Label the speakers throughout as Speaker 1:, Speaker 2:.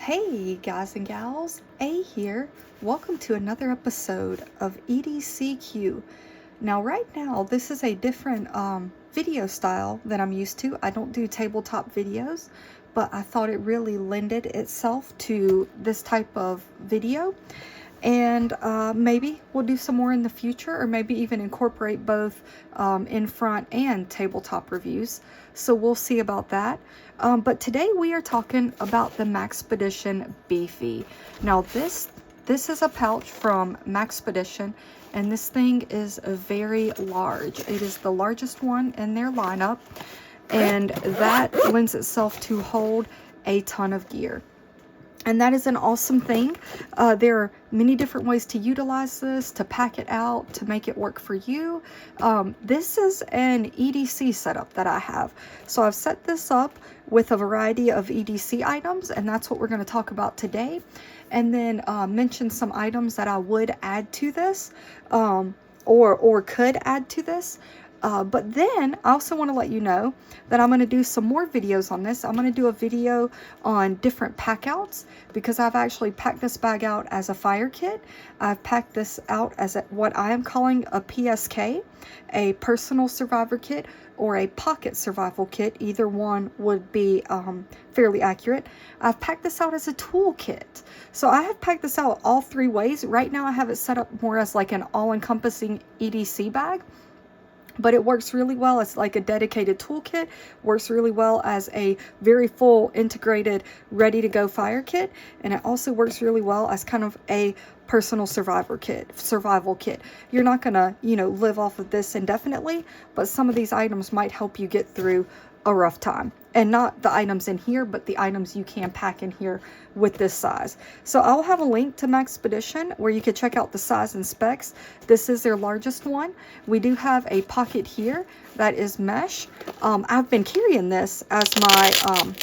Speaker 1: Hey guys and gals, A here. Welcome to another episode of EDCQ. Now right now this is a different video style that I'm used to. I don't do tabletop videos, but I thought it really lended itself to this type of video. And maybe we'll do some more in the future, or maybe even incorporate both in front and tabletop reviews. So we'll see about that. But today we are talking about the Maxpedition Beefy. Now this is a pouch from Maxpedition, and this thing is very large. It is the largest one in their lineup, and that lends itself to hold a ton of gear. And that is an awesome thing. There are many different ways to utilize this, to pack it out, to make it work for you. This is an EDC setup that I have. So I've set this up with a variety of EDC items, and that's what we're going to talk about today. And then mention some items that I would add to this, or could add to this. But then I also want to let you know that I'm going to do some more videos on this. I'm going to do a video on different pack outs, because I've actually packed this bag out as a fire kit. I've packed this out as what I am calling a PSK, a personal survivor kit, or a pocket survival kit. Either one would be fairly accurate. I've packed this out as a tool kit. So I have packed this out all three ways. Right now I have it set up more as like an all-encompassing EDC bag. But it works really well as like a dedicated toolkit, works really well as a very full integrated ready to go fire kit, and it also works really well as kind of a personal survival kit. You're not gonna, live off of this indefinitely, but some of these items might help you get through a rough time. And not the items in here, but the items you can pack in here with this size. So I'll have a link to Maxpedition where you can check out the size and specs. This is their largest one. We do have a pocket here that is mesh. I've been carrying this as my,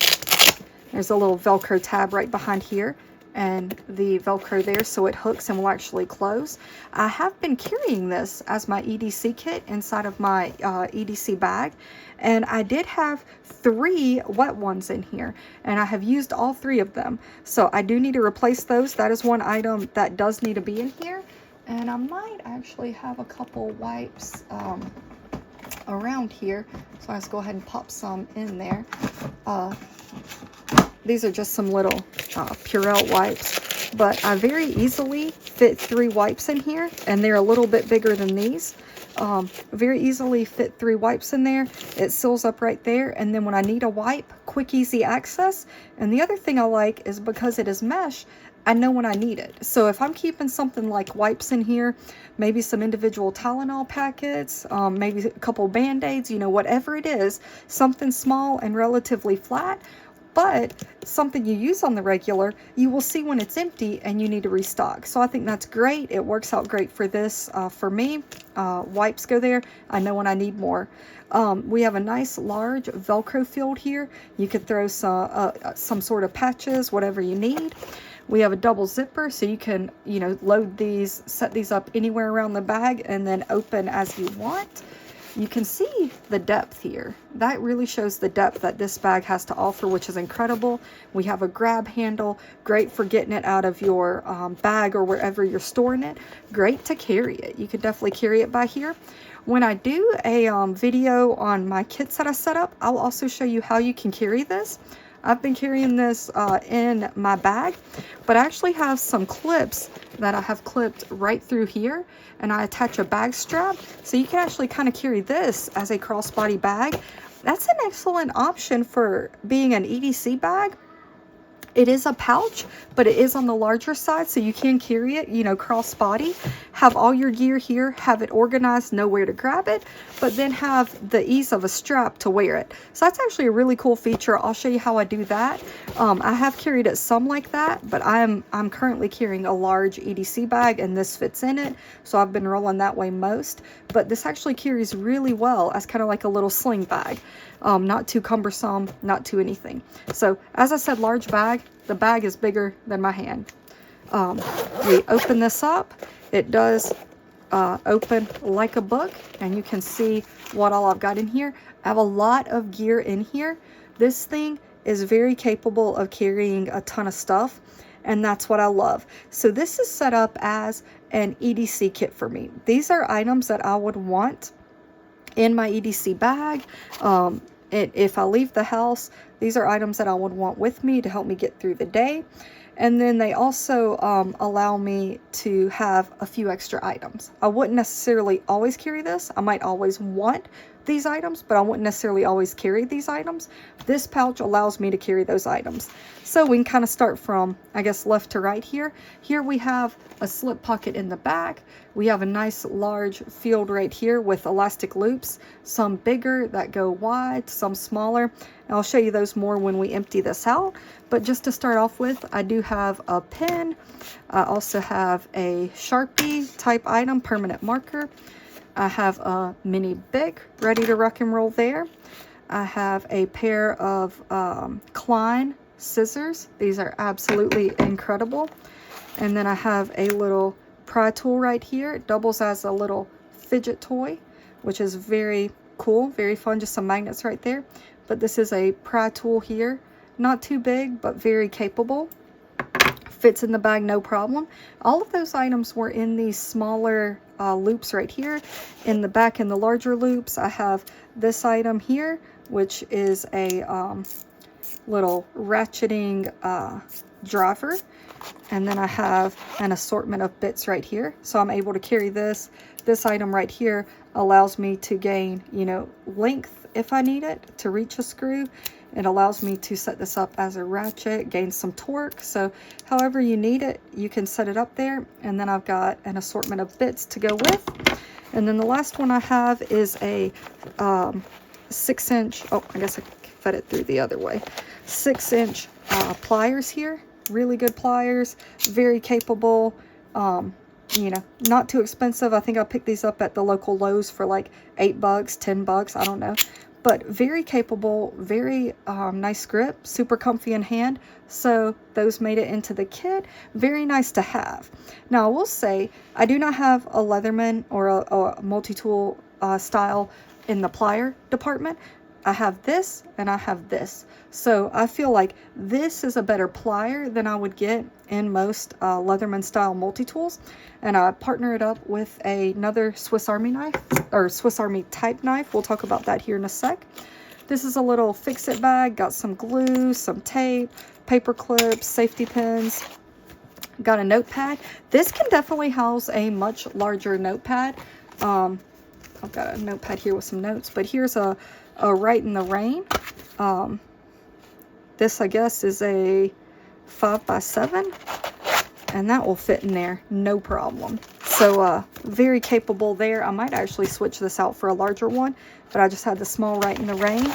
Speaker 1: there's a little Velcro tab right behind here, and the Velcro there, so it hooks and will actually close. I have been carrying this as my EDC kit inside of my EDC bag, and I did have 3 wet ones in here, and I have used all 3 of them. So I do need to replace those. That is one item that does need to be in here, and I might actually have a couple wipes around here, so let's go ahead and pop some in there. These are just some little Purell wipes, but I very easily fit 3 wipes in here, and they're a little bit bigger than these. Very easily fit 3 wipes in there. It seals up right there, and then when I need a wipe, quick, easy access. And the other thing I like is because it is mesh, I know when I need it. So if I'm keeping something like wipes in here, maybe some individual Tylenol packets, maybe a couple Band-Aids, whatever it is, something small and relatively flat, but something you use on the regular, you will see when it's empty and you need to restock. So I think that's great. It works out great for this. For me, wipes go there. I know when I need more. We have a nice large Velcro field here. You could throw some sort of patches, whatever you need. We have a double zipper, so you can, load these, set these up anywhere around the bag, and then open as you want. You can see the depth here. That really shows the depth that this bag has to offer, which is incredible. We have a grab handle, great for getting it out of your bag or wherever you're storing it. Great to carry it. You could definitely carry it by here. When I do a video on my kits that I set up, I'll also show you how you can carry this. I've been carrying this in my bag, but I actually have some clips that I have clipped right through here, and I attach a bag strap, so you can actually kind of carry this as a crossbody bag. That's an excellent option for being an EDC bag. It is a pouch, but it is on the larger side, so you can carry it, crossbody. Have all your gear here, have it organized, know where to grab it, but then have the ease of a strap to wear it. So that's actually a really cool feature. I'll show you how I do that. I have carried it some like that, but I'm currently carrying a large EDC bag, and this fits in it, so I've been rolling that way most. But this actually carries really well as kind of like a little sling bag. Not too cumbersome, not too anything. So as I said, large bag. The bag is bigger than my hand. We open this up. It does open like a book, and you can see what all I've got in here. I have a lot of gear in here. This thing is very capable of carrying a ton of stuff, and that's what I love. So this is set up as an EDC kit for me. These are items that I would want in my EDC bag. If I leave the house, these are items that I would want with me to help me get through the day. And then they also allow me to have a few extra items. I wouldn't necessarily always carry this. I might always want these items, but I wouldn't necessarily always carry these items. This pouch allows me to carry those items. So we can kind of start from, I guess, left to right here. Here we have a slip pocket in the back. We have a nice large field right here with elastic loops, some bigger that go wide, some smaller. And I'll show you those more when we empty this out. But just to start off with, I do have a pen. I also have a Sharpie type item, permanent marker. I have a mini Bic ready to rock and roll there. I have a pair of Klein scissors. These are absolutely incredible. And then I have a little pry tool right here. It doubles as a little fidget toy, which is very cool, very fun. Just some magnets right there. But this is a pry tool here. Not too big, but very capable. Fits in the bag, no problem. All of those items were in these smaller loops right here. In the back, in the larger loops, I have this item here, which is a little ratcheting driver. And then I have an assortment of bits right here. So I'm able to carry this. This item right here allows me to gain, length if I need it to reach a screw. It allows me to set this up as a ratchet, gain some torque. So however you need it, you can set it up there. And then I've got an assortment of bits to go with. And then the last one I have is a 6-inch, oh, I guess I fed it through the other way. 6-inch pliers here. Really good pliers, very capable, not too expensive. I think I picked these up at the local Lowe's for like $8, $10, I don't know. But very capable, very nice grip, super comfy in hand. So those made it into the kit. Very nice to have. Now I will say, I do not have a Leatherman or a multi-tool style in the plier department. I have this and I have this. So I feel like this is a better plier than I would get in most Leatherman style multi-tools. And I partner it up with another Swiss Army knife, or Swiss Army type knife. We'll talk about that here in a sec. This is a little fix-it bag. Got some glue, some tape, paper clips, safety pins. Got a notepad. This can definitely house a much larger notepad. I've got a notepad here with some notes, but here's a Right in the Rain. This, I guess, is a 5x7, and that will fit in there, no problem. So, very capable there. I might actually switch this out for a larger one, but I just had the small Right in the Rain.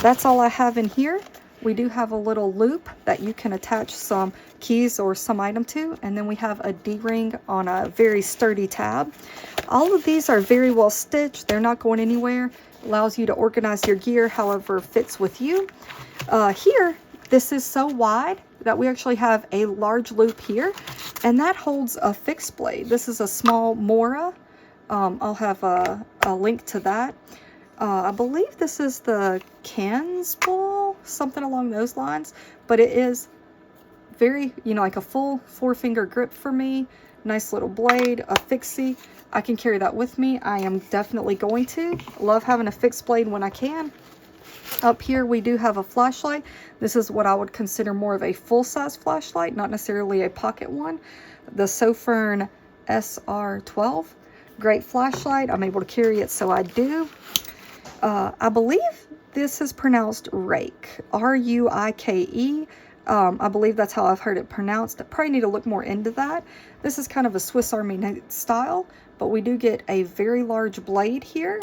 Speaker 1: That's all I have in here. We do have a little loop that you can attach some keys or some item to, and then we have a D-ring on a very sturdy tab. All of these are very well stitched. They're not going anywhere. Allows you to organize your gear however fits with you. Here, this is so wide that we actually have a large loop here, and that holds a fixed blade. This is a small Mora. I'll have a link to that. I believe this is the Cans Bull, something along those lines, but it is very, like a full 4-finger grip for me. Nice little blade, a fixie. I can carry that with me. I am definitely going to. Love having a fixed blade when I can. Up here we do have a flashlight. This is what I would consider more of a full-size flashlight, not necessarily a pocket one. The Sofern SR12. Great flashlight. I'm able to carry it, so I do. I believe this is pronounced rake. R-U-I-K-E. I believe that's how I've heard it pronounced. I probably need to look more into that. This is kind of a Swiss Army style, but we do get a very large blade here.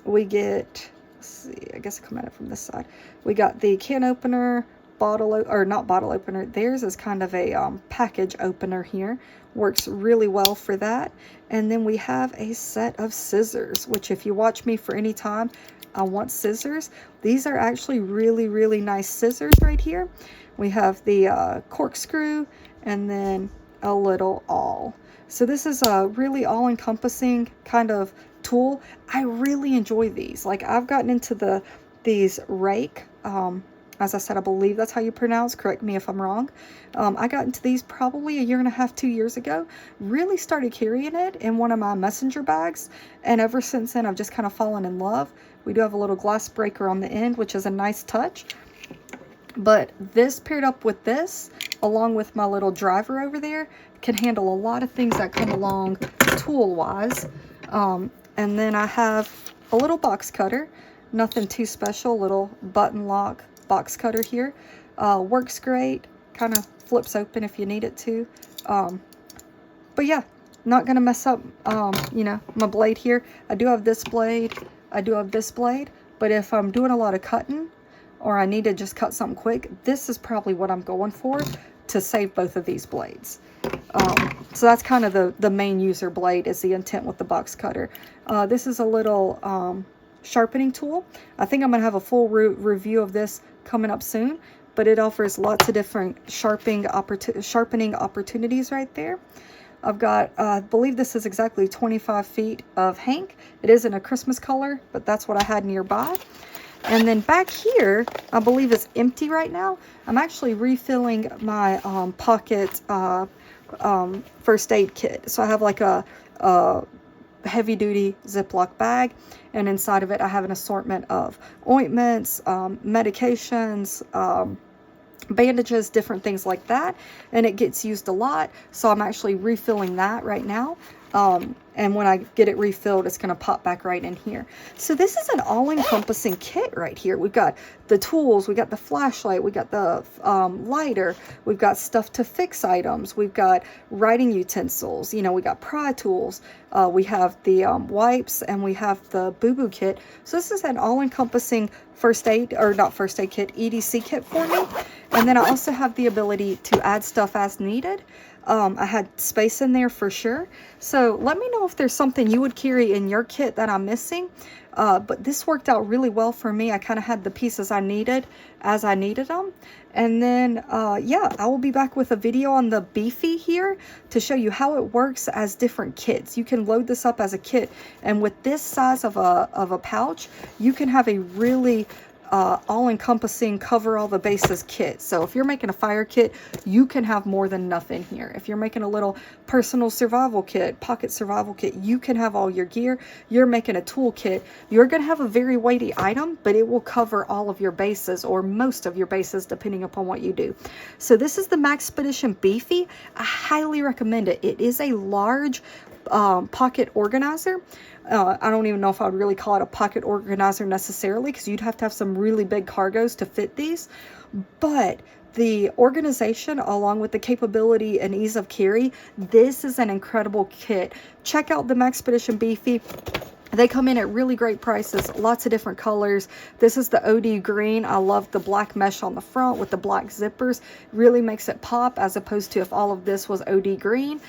Speaker 1: We get, let's see, I guess I come at it from this side. We got the can opener, not bottle opener. Theirs is kind of a package opener here. Works really well for that. And then we have a set of scissors, which if you watch me for any time, I want scissors. These are actually really, really nice scissors right here. We have the corkscrew and then a little awl. So this is a really all-encompassing kind of tool. I really enjoy these. Like, I've gotten into these rake As I said, I believe that's how you pronounce. Correct me if I'm wrong. I got into these probably a year and a half, 2 years ago. Really started carrying it in one of my messenger bags. And ever since then, I've just kind of fallen in love. We do have a little glass breaker on the end, which is a nice touch. But this paired up with this, along with my little driver over there, can handle a lot of things that come along tool-wise. And then I have a little box cutter. Nothing too special. Little button lock box cutter here. Works great. Kind of flips open if you need it to. But yeah, not gonna mess up you know, my blade here. I do have this blade, I do have this blade, but if I'm doing a lot of cutting or I need to just cut something quick, this is probably what I'm going for to save both of these blades. So that's kind of the main user blade, is the intent with the box cutter. This is a little sharpening tool. I think I'm gonna have a full review of this coming up soon, but it offers lots of different sharpening opportunities right there. I've got, I believe this is exactly 25 feet of hank. It isn't a Christmas color, but that's what I had nearby. And then back here, I believe it's empty right now. I'm actually refilling my pocket first aid kit. So I have like a heavy-duty Ziploc bag, and inside of it I have an assortment of ointments, medications, bandages, different things like that, and it gets used a lot, so I'm actually refilling that right now. And when I get it refilled, it's going to pop back right in here. So this is an all-encompassing kit right here. We've got the tools, we got the flashlight, we got the lighter, we've got stuff to fix items, we've got writing utensils, you know, we got pry tools, we have the wipes, and we have the boo-boo kit. So this is an all-encompassing first aid, or not first aid kit, EDC kit for me. And then I also have the ability to add stuff as needed. I had space in there for sure. So let me know if there's something you would carry in your kit that I'm missing. But this worked out really well for me. I kind of had the pieces I needed as I needed them. And then, yeah, I will be back with a video on the Beefy here to show you how it works as different kits. You can load this up as a kit. And with this size of a pouch, you can have a really all-encompassing, cover all the bases kit. So if you're making a fire kit, you can have more than enough in here. If you're making a little personal survival kit, pocket survival kit, you can have all your gear. You're making a tool kit, you're going to have a very weighty item, but it will cover all of your bases, or most of your bases, depending upon what you do. So this is the Maxpedition Beefy. I highly recommend it. It is a large pocket organizer. I don't even know if I would really call it a pocket organizer necessarily, because you'd have to have some really big cargos to fit these. But the organization, along with the capability and ease of carry, this is an incredible kit. Check out the Maxpedition Beefy. They come in at really great prices, lots of different colors. This is the OD green. I love the black mesh on the front with the black zippers. Really makes it pop, as opposed to if all of this was OD green.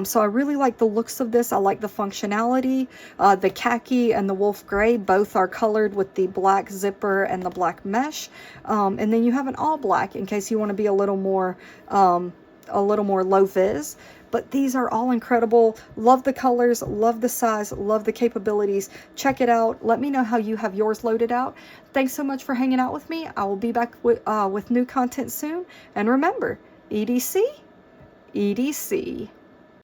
Speaker 1: So I really like the looks of this. I like the functionality. The khaki and the wolf gray both are colored with the black zipper and the black mesh. And then you have an all black in case you want to be a little more low vis. But these are all incredible. Love the colors, love the size, love the capabilities. Check it out. Let me know how you have yours loaded out. Thanks so much for hanging out with me. I will be back with new content soon. And remember, EDC, EDC.